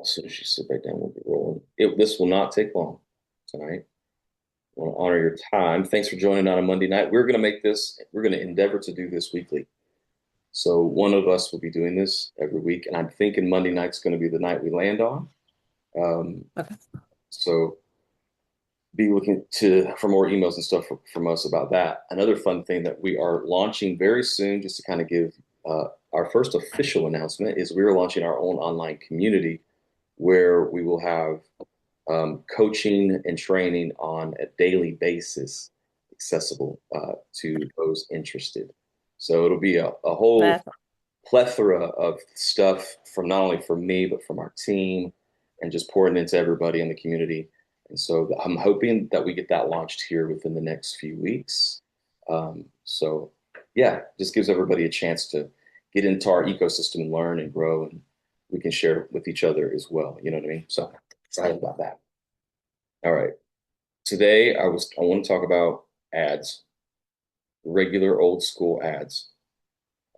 As soon as she sit back down, we'll be rolling. This will not take long tonight. I want to honor your time. Thanks for joining on a Monday night. We're going to endeavor to do this weekly. So one of us will be doing this every week. And I'm thinking Monday night's going to be the night we land on. Um, Okay. so be looking for more emails and stuff from us about that. Another fun thing that we are launching very soon, just to kind of give our first official announcement, is we are launching our own online community where we will have coaching and training on a daily basis, accessible to those interested. So it'll be a whole That's plethora of stuff from not only from me, but from our team and just pouring into everybody in the community. And so I'm hoping that we get that launched here within the next few weeks. So yeah, just gives everybody a chance to get into our ecosystem and learn and grow, and we can share with each other as well. You know what I mean? So excited about that. All right. Today I want to talk about ads, regular old school ads.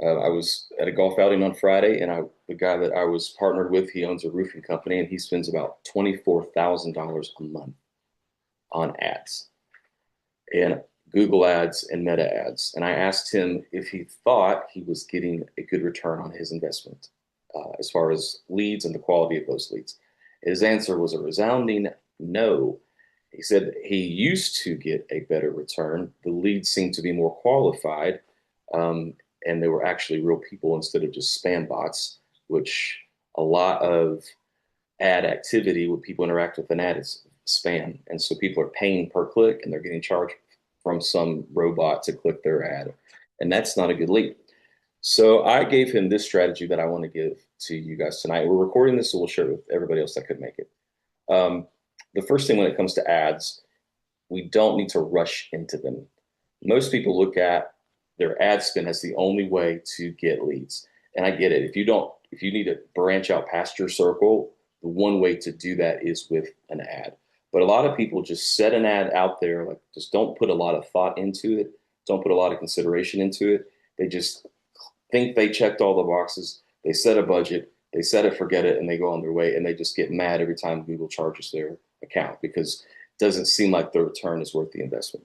I was at a golf outing on Friday, and the guy that I was partnered with, he owns a roofing company, and he spends about $24,000 a month on ads and Google ads and Meta ads. And I asked him if he thought he was getting a good return on his investment as far as leads and the quality of those leads. His answer was a resounding no. He said he used to get a better return. The leads seemed to be more qualified, um, and they were actually real people instead of just spam bots, which a lot of ad activity when people interact with an ad is spam. And so people are paying per click and they're getting charged from some robot to click their ad. And that's not a good lead. So I gave him this strategy that I want to give to you guys tonight. We're recording this, so we'll share it with everybody else that could make it. Um, the first thing when it comes to ads, we don't need to rush into them. Most people look at their ad spend as the only way to get leads. And I get it. If you need to branch out past your circle, the one way to do that is with an ad. But a lot of people just set an ad out there, like just don't put a lot of thought into it, don't put a lot of consideration into it. They just think they checked all the boxes. They set a budget, they set it, forget it, and they go on their way. And they just get mad every time Google charges their account because it doesn't seem like the return is worth the investment.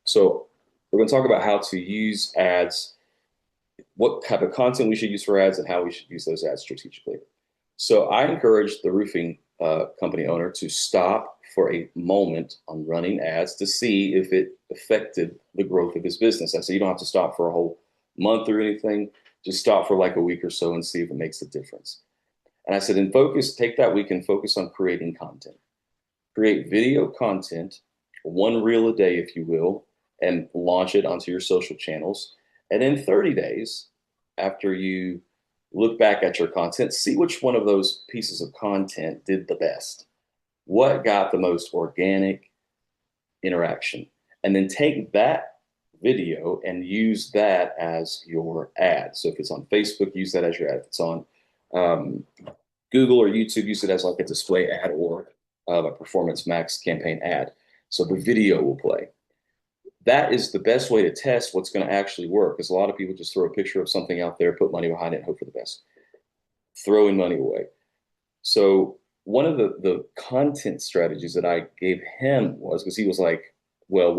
So we're going to talk about how to use ads, what type of content we should use for ads, and how we should use those ads strategically. So I encourage the roofing company owner to stop for a moment on running ads to see if it affected the growth of his business. I said you don't have to stop for a whole month or anything. Just stop for like a week or so and see if it makes a difference. And I said, and focus, take that week and focus on creating content. Create video content, one reel a day, if you will, and launch it onto your social channels. And in 30 days, after you look back at your content, see which one of those pieces of content did the best. What got the most organic interaction? And then take that video and use that as your ad. So if it's on Facebook, use that as your ad. If it's on um, Google or YouTube, use it as like a display ad or a Performance Max campaign ad. So the video will play. That is the best way to test what's going to actually work because a lot of people just throw a picture of something out there, put money behind it, and hope for the best, throwing money away. So one of the content strategies that I gave him was because he was like, well,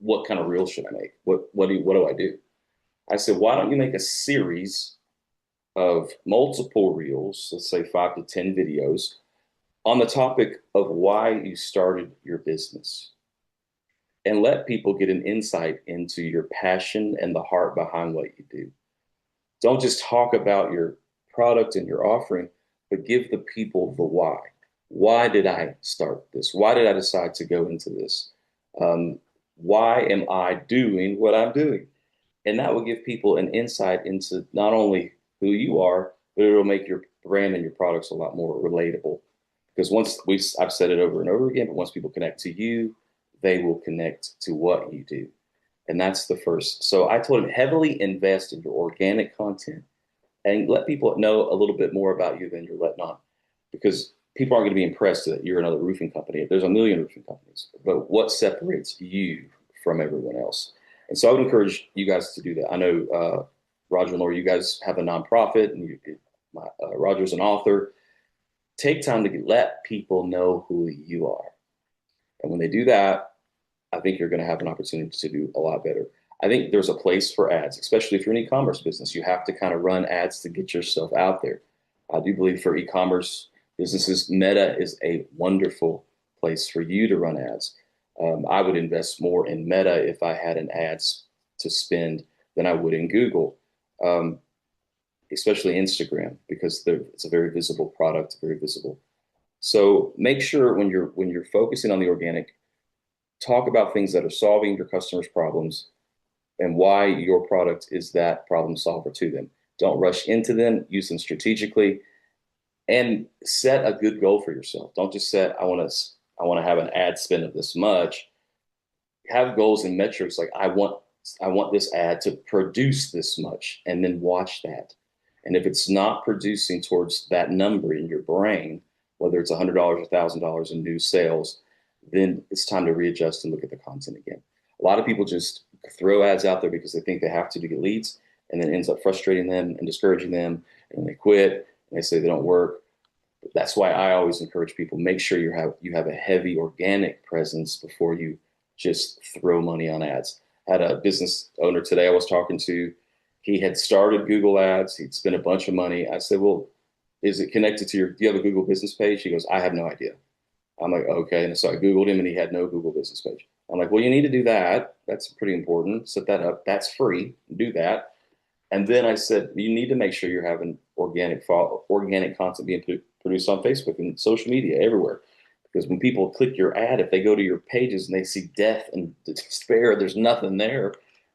what kind of reel should I make? What do I do? I said, why don't you make a series of multiple reels, let's say 5 to 10 videos, on the topic of why you started your business and let people get an insight into your passion and the heart behind what you do. Don't just talk about your product and your offering, but give the people the why. Why did I start this? Why did I decide to go into this? Um, why am I doing what I'm doing? And that will give people an insight into not only who you are, but it'll make your brand and your products a lot more relatable. Because I've said it over and over again, but once people connect to you, they will connect to what you do. And that's the first. So I told him heavily invest in your organic content and let people know a little bit more about you than you're letting on. Because people aren't going to be impressed that you're another roofing company. There's a million roofing companies, but what separates you from everyone else? And so I would encourage you guys to do that. I know Roger and Laura, you guys have a nonprofit, and Roger's an author. Take time to let people know who you are. And when they do that, I think you're going to have an opportunity to do a lot better. I think there's a place for ads, especially if you're an e-commerce business. You have to kind of run ads to get yourself out there. I do believe for e-commerce businesses, Meta is a wonderful place for you to run ads. I would invest more in Meta if I had an ads to spend than I would in Google, um, especially Instagram, because it's a very visible product, very visible. So make sure when you're focusing on the organic, talk about things that are solving your customers' problems and why your product is that problem solver to them. Don't rush into them, use them strategically, and set a good goal for yourself. Don't just set, I want to have an ad spend of this much. Have goals and metrics like I want this ad to produce this much and then watch that. And if it's not producing towards that number in your brain, whether it's $100 or $1,000 in new sales, then it's time to readjust and look at the content again. A lot of people just throw ads out there because they think they have to get leads, and then it ends up frustrating them and discouraging them, and they quit and they say they don't work. But that's why I always encourage people, make sure you have a heavy organic presence before you just throw money on ads. I had a business owner today I was talking to. He had started Google Ads. He'd spent a bunch of money. I said, well, is it connected to do you have a Google business page? He goes, I have no idea. I'm like, okay. And so I Googled him and he had no Google business page. I'm like, well, you need to do that. That's pretty important. Set that up. That's free. Do that. And then I said, you need to make sure you're having organic content being produced on Facebook and social media everywhere. Because when people click your ad, if they go to your pages and they see death and despair, there's nothing there,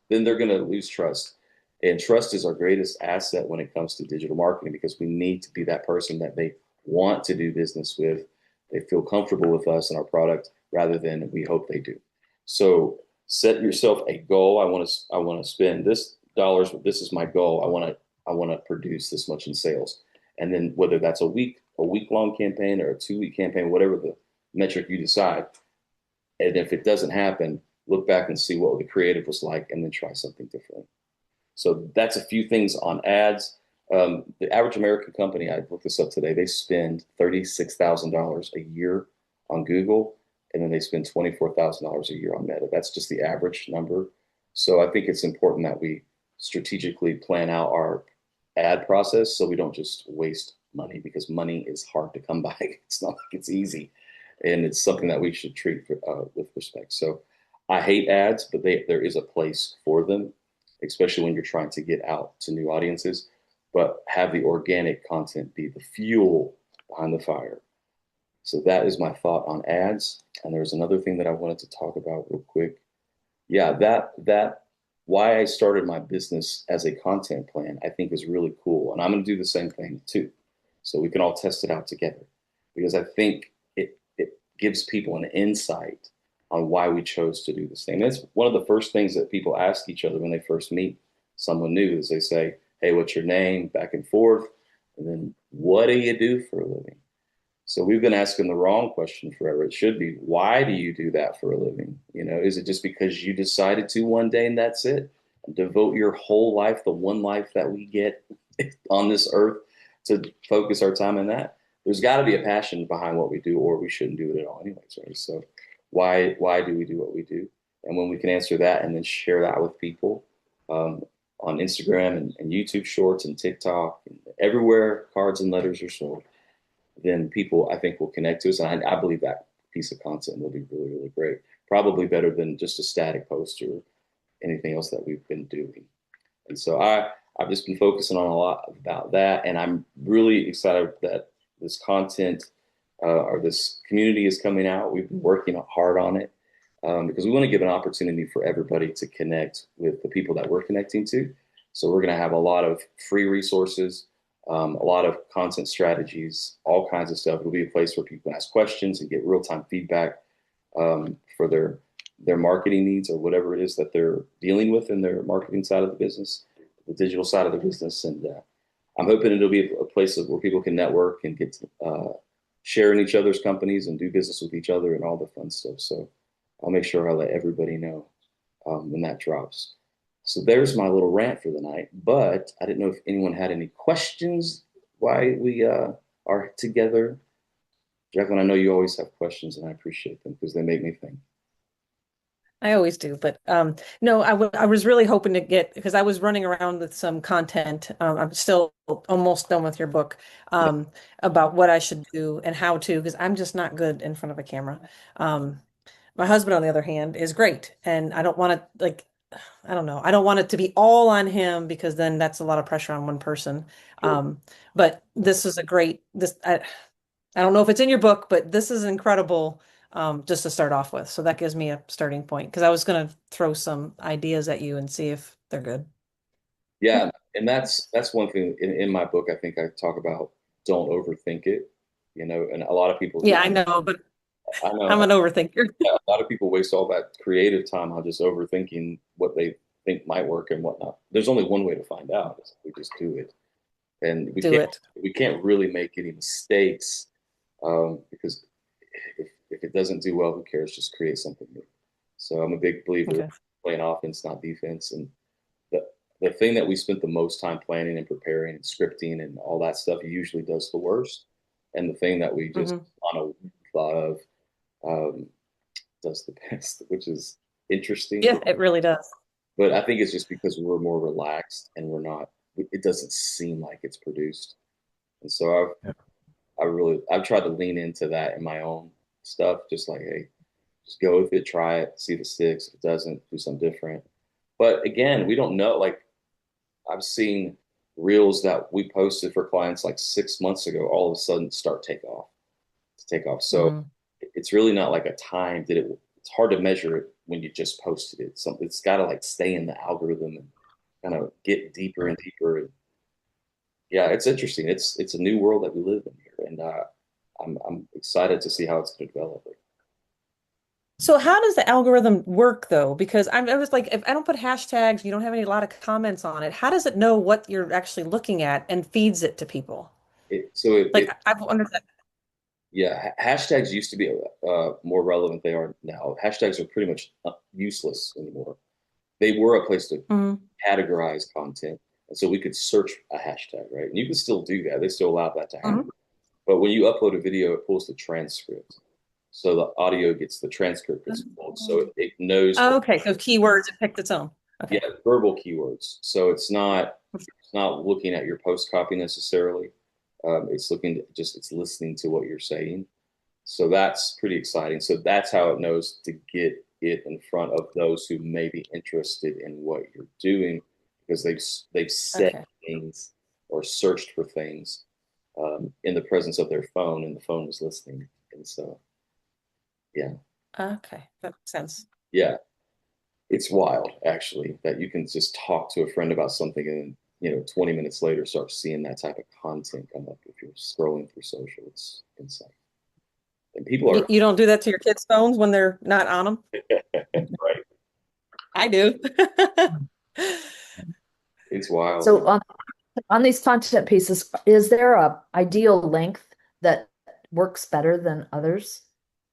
then they're going to lose trust. And trust is our greatest asset when it comes to digital marketing because we need to be that person that they want to do business with. They feel comfortable with us and our product rather than we hope they do. So set yourself a goal. I want to spend this dollars. This is my goal. I want to produce this much in sales. And then whether that's a week long campaign or a 2 week campaign, whatever the metric you decide. And if it doesn't happen, look back and see what the creative was like and then try something different. So that's a few things on ads. The average American company, I looked this up today, they spend $36,000 a year on Google, and then they spend $24,000 a year on Meta. That's just the average number. So I think it's important that we strategically plan out our ad process so we don't just waste money because money is hard to come by. It's not like it's easy, and it's something that we should treat with respect. So I hate ads, but there is a place for them, especially when you're trying to get out to new audiences, but have the organic content be the fuel behind the fire. So that is my thought on ads. And there's another thing that I wanted to talk about real quick. Yeah, that why I started my business as a content plan, I think is really cool. And I'm going to do the same thing too. So we can all test it out together because I think it gives people an insight on why we chose to do this thing. That's one of the first things that people ask each other when they first meet someone new is they say, hey, what's your name? Back and forth. And then what do you do for a living? So we've been asking the wrong question forever. It should be, why do you do that for a living? Is it just because you decided to one day and that's it? Devote your whole life, the one life that we get on this earth, to focus our time on that? There's got to be a passion behind what we do, or we shouldn't do it at all anyways, right? So why do we do what we do? And when we can answer that and then share that with people on Instagram and YouTube Shorts and TikTok and everywhere cards and letters are sold, then people I think will connect to us. And I believe that piece of content will be really, really great. Probably better than just a static post or anything else that we've been doing. And so I've just been focusing on a lot about that. And I'm really excited that this content or this community is coming out. We've been working hard on it because we want to give an opportunity for everybody to connect with the people that we're connecting to. So we're going to have a lot of free resources, a lot of content strategies, all kinds of stuff. It'll be a place where people can ask questions and get real-time feedback for their marketing needs or whatever it is that they're dealing with in their marketing side of the business, the digital side of the business. And I'm hoping it'll be a place where people can network and get to share in each other's companies and do business with each other and all the fun stuff. So I'll make sure I let everybody know when that drops. So there's my little rant for the night, but I didn't know if anyone had any questions why we are together. Jacqueline, I know you always have questions, and I appreciate them because they make me think. I always do, but no, I was really hoping to get because I was running around with some content. I'm still almost done with your book about what I should do and how to because I'm just not good in front of a camera. My husband, on the other hand, is great, and I don't want to like I don't know. I don't want it to be all on him because then that's a lot of pressure on one person. Sure. But this is a great this I don't know if it's in your book, but this is incredible just to start off with. So that gives me a starting point because I was going to throw some ideas at you and see if they're good. Yeah, and that's one thing in my book. I think I talk about don't overthink it, and a lot of people do. Yeah, I know, but I I'm know an overthinker. a lot of people waste all that creative time on just overthinking what they think might work and whatnot. There's only one way to find out. Is we just do it, and we Do can't it. we can't really make any mistakes because if it doesn't do well, who cares? Just create something new. So I'm a big believer in Okay. playing offense, not defense, and the the thing that we spent the most time planning and preparing and scripting and all that stuff usually does the worst, and the thing that we just Hmm. on a thought of um, does the best, which is interesting. Yeah, it really does. But I think it's just because we're more relaxed and we're not. It doesn't seem like it's produced, and so Yeah. I've tried to lean into that in my own stuff, just like hey, just go with it, try it, see if it sticks. If it doesn't, do something different. But again, we don't know. Like I've seen reels that we posted for clients like 6 months ago, all of a sudden start to take off. So Mm. it's really not like a time. It's hard to measure it when you just posted it. Something it's got to like stay in the algorithm and kind of get deeper and deeper. And yeah, it's interesting. It's a new world that we live in here, and I'm excited to see how it's going to develop. So how does the algorithm work though? Because I was like, if I don't put hashtags, you don't have any a lot of comments on it. How does it know what you're actually looking at and feeds it to people? So Like I've wondered that. yeah, hashtags used to be more relevant. They are now. Hashtags are pretty much useless anymore. They were a place to Mhm. categorize content, and so we could search a hashtag, right? And you can still do that. They still allow that to happen. Mhm. But when you upload a video, it pulls the transcript, so the audio gets the transcript gets pulled, so it knows Oh, okay, so keywords it picked its own. yeah Okay. verbal keywords. So it's not looking at your post copy necessarily. It's looking to just it's listening to what you're saying. So that's pretty exciting. So that's how it knows to get it in front of those who may be interested in what you're doing because they've said Okay. things or searched for things in the presence of their phone, and the phone is listening. And so, yeah, Okay. That makes sense. yeah, it's wild actually that you can just talk to a friend about something and 20 minutes later start seeing that type of content come up if you're scrolling through social. It's insane, and people are You don't do that to your kids' phones when they're not on them? right. I do. It's wild. So on these content pieces, is there a ideal length that works better than others?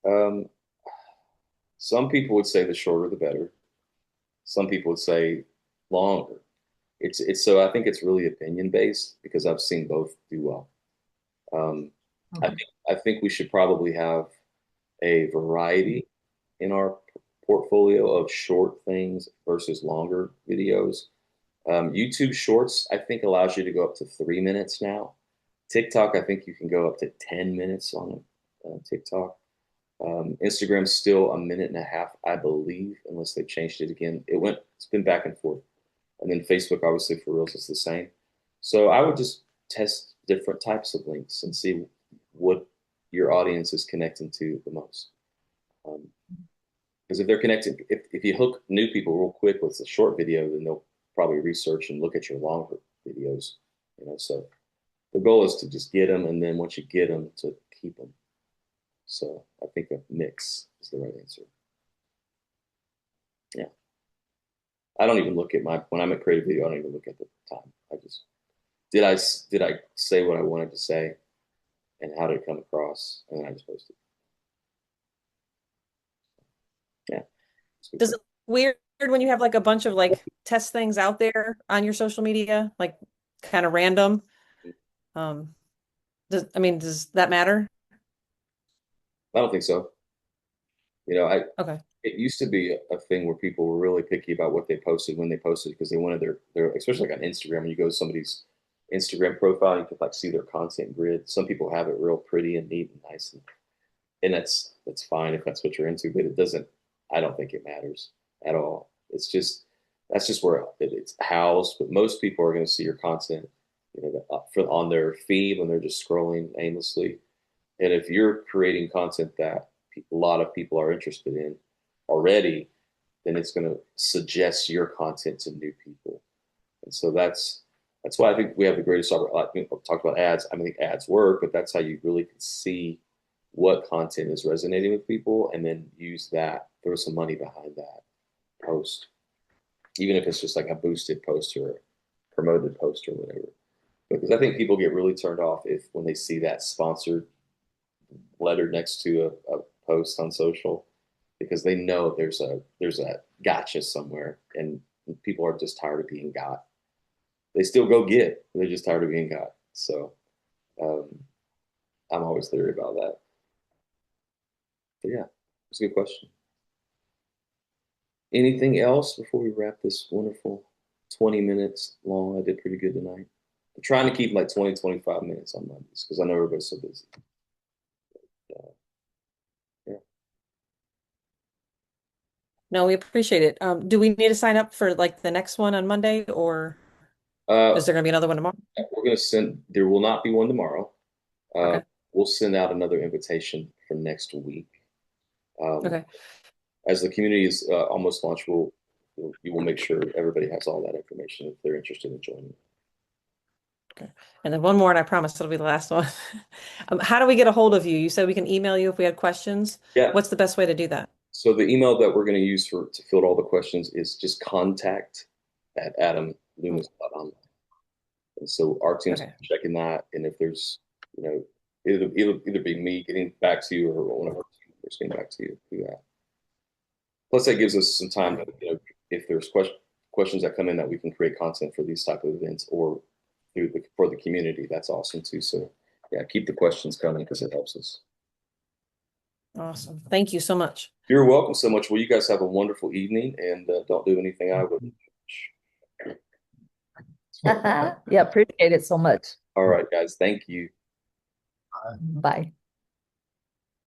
Um, some people would say the shorter the better. Some people would say longer. It's so I think it's really opinion based because I've seen both do well. Um, I Okay. think I think we should probably have a variety in our portfolio of short things versus longer videos. YouTube Shorts I think allows you to go up to 3 minutes now. TikTok I think you can go up to 10 minutes on TikTok. Instagram's still a minute and a half, I believe, unless they changed it again. It's been back and forth. And then Facebook, obviously, for Reels, it's the same. So I would just test different types of links and see what your audience is connecting to the most. Because if they're connected, if you hook new people real quick with a short video, then they'll probably research and look at your longer videos. So the goal is to just get them, and then once you get them, to keep them. So I think a mix is the right answer. Yeah. I don't even look at my when I'm at creative video. I don't even look at the time. I just did I say what I wanted to say and how did it come across, and then I just posted. Yeah, it's good Does stuff. it weird when you have like a bunch of like test things out there on your social media, like kind of random? Does that matter? I don't think so. You know, Okay. it used to be a thing where people were really picky about what they posted when they posted because they wanted their especially like on Instagram when you go to somebody's Instagram profile, you can like see their content grid. Some people have it real pretty and neat and nice, and that's fine if that's what you're into, but it doesn't. I don't think it matters at all. It's just that's just where it's housed. But most people are going to see your content, on their feed when they're just scrolling aimlessly. And if you're creating content that a lot of people are interested in already, then it's going to suggest your content to new people. And so that's why I think we have the greatest opportunity. I've talked about ads. I think ads work, but that's how you really can see what content is resonating with people, and then use that, throw some money behind that post, even if it's just like a boosted post or promoted post or whatever. Because I think people get really turned off if when they see that sponsored letter next to a post on social, because they know there's a gotcha somewhere, and people are just tired of being got. They still go get, they're just tired of being got. So um, I'm always leery about that. But yeah, it's a good question. Anything else before we wrap this wonderful 20 minutes long? I did pretty good tonight. I'm trying to keep like 20, 25 minutes on Mondays because I know everybody's so busy. Yeah. No, we appreciate it. Do we need to sign up for like the next one on Monday, or is Uh, there going to be another one tomorrow? we're going to send, there will not be one tomorrow. Uh, Okay. we'll send out another invitation for next week. Um, Okay. as the community is almost launched, we will make sure everybody has all that information if they're interested in joining. Okay. And then one more, and I promise it'll be the last one. How do we get a hold of you? You said we can email you if we had questions. Yeah. What's the best way to do that? So the email that we're going to use to fill all the questions is just contact@adamloomis.online. And so our team's Okay. checking that, and if there's, it'll either be me getting back to you or one of our team members getting back to you through that. Plus, that gives us some time to, if there's questions that come in that we can create content for these type of events or for the community, that's awesome too. So yeah, keep the questions coming because it helps us. Awesome. Thank you so much. You're welcome so much. Well, you guys have a wonderful evening, and don't do anything I wouldn't. Yeah, appreciate it so much. All right, guys. Thank you. Bye.